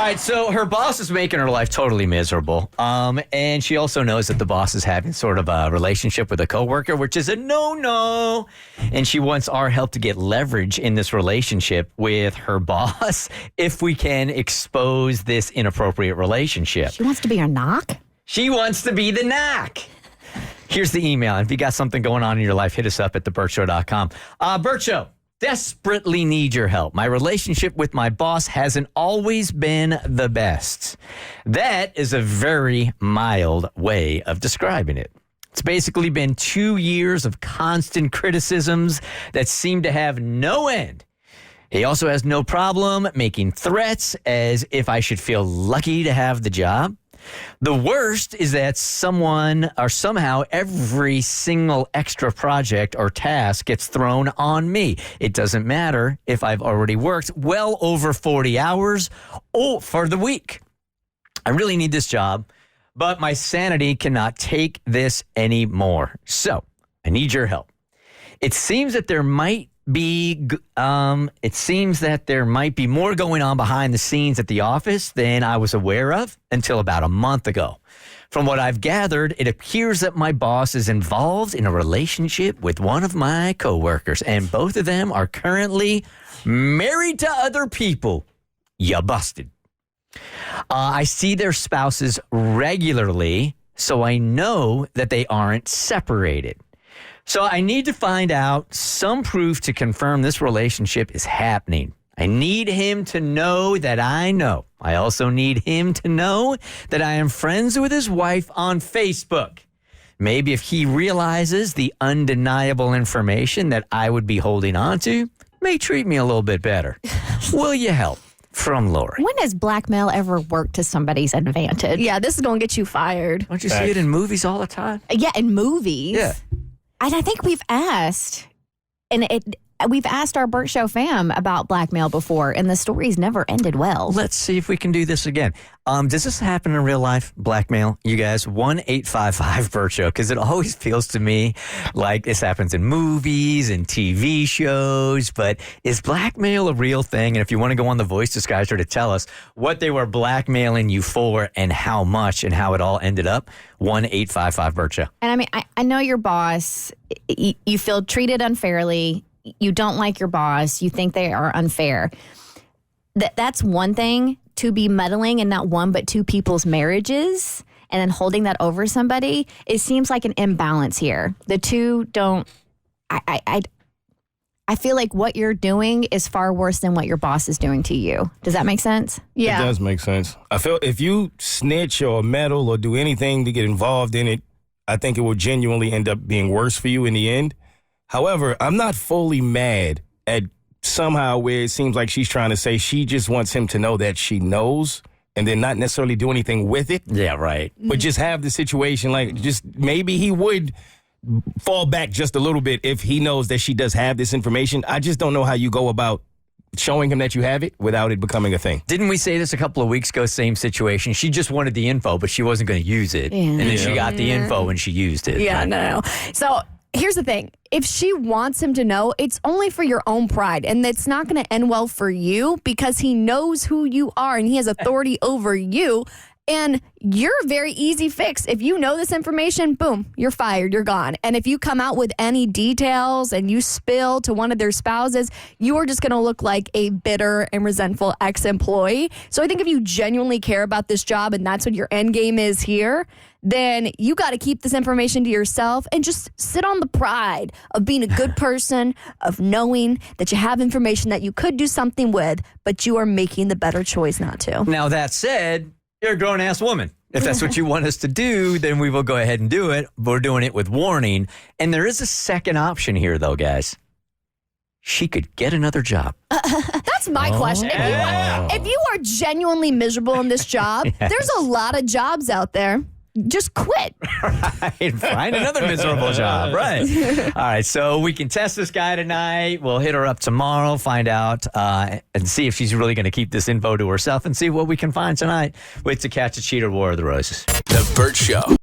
right, so her boss is making her life totally miserable. And she also knows that the boss is having sort of a relationship with a coworker, which is a no-no. And she wants our help to get leverage in this relationship with her boss if we can expose this inappropriate relationship. She wants to be your knock? She wants to be the knock. Here's the email. If you got something going on in your life, hit us up at thebertshow.com. Bert Show. Desperately need your help. My relationship with my boss hasn't always been the best. That is a very mild way of describing it. It's basically been 2 years of constant criticisms that seem to have no end. He also has no problem making threats as if I should feel lucky to have the job. The worst is that someone or somehow every single extra project or task gets thrown on me. It doesn't matter if I've already worked well over 40 hours for the week. I really need this job, but my sanity cannot take this anymore. So I need your help. It seems that there might be more going on behind the scenes at the office than I was aware of until about a month ago. From what I've gathered, it appears that my boss is involved in a relationship with one of my coworkers, and both of them are currently married to other people. You busted. I see their spouses regularly, so I know that they aren't separated. So I need to find out some proof to confirm this relationship is happening. I need him to know that I know. I also need him to know that I am friends with his wife on Facebook. Maybe if he realizes the undeniable information that I would be holding on to, may treat me a little bit better. Will you help? From Lori. When has blackmail ever worked to somebody's advantage? Yeah, this is going to get you fired. Don't you see it in movies all the time? Yeah, in movies. Yeah. And I think we've asked, we've asked our Bert Show fam about blackmail before, and the stories never ended well. Let's see if we can do this again. Does this happen in real life, blackmail, you guys? 1-855-BERT Show, because it always feels to me like this happens in movies and TV shows, but is blackmail a real thing? And if you want to go on the Voice Disguiser to tell us what they were blackmailing you for and how much and how it all ended up, 1-855-BERT Show. And I mean, I know your boss, you feel treated unfairly, you don't like your boss, you think they are unfair. That's one thing, to be meddling in not one but two people's marriages and then holding that over somebody. It seems like an imbalance here. The two don't. I feel like what you're doing is far worse than what your boss is doing to you. Does that make sense? Yeah. It does make sense. I feel if you snitch or meddle or do anything to get involved in it, I think it will genuinely end up being worse for you in the end. However, I'm not fully mad at somehow where it seems like she's trying to say she just wants him to know that she knows and then not necessarily do anything with it. Yeah, right. But just have the situation like just maybe he would fall back just a little bit if he knows that she does have this information. I just don't know how you go about showing him that you have it without it becoming a thing. Didn't we say this a couple of weeks ago? Same situation. She just wanted the info, but she wasn't going to use it. And then she got the info and she used it. Yeah, Right? no. So here's the thing. If she wants him to know, it's only for your own pride. And it's not going to end well for you because he knows who you are and he has authority over you. And you're a very easy fix. If you know this information, boom, you're fired, you're gone. And if you come out with any details and you spill to one of their spouses, you are just going to look like a bitter and resentful ex-employee. So I think if you genuinely care about this job and that's what your end game is here, then you got to keep this information to yourself and just sit on the pride of being a good person, of knowing that you have information that you could do something with, but you are making the better choice not to. Now, that said, you're a grown-ass woman. If that's what you want us to do, then we will go ahead and do it. We're doing it with warning. And there is a second option here, though, guys. She could get another job. That's my question. If you are genuinely miserable in this job, there's a lot of jobs out there. Just quit. Right. Find another miserable job. Right. All right. So we can test this guy tonight. We'll hit her up tomorrow, find out, and see if she's really going to keep this info to herself and see what we can find tonight with To Catch a Cheater, War of the Roses. The Bert Show.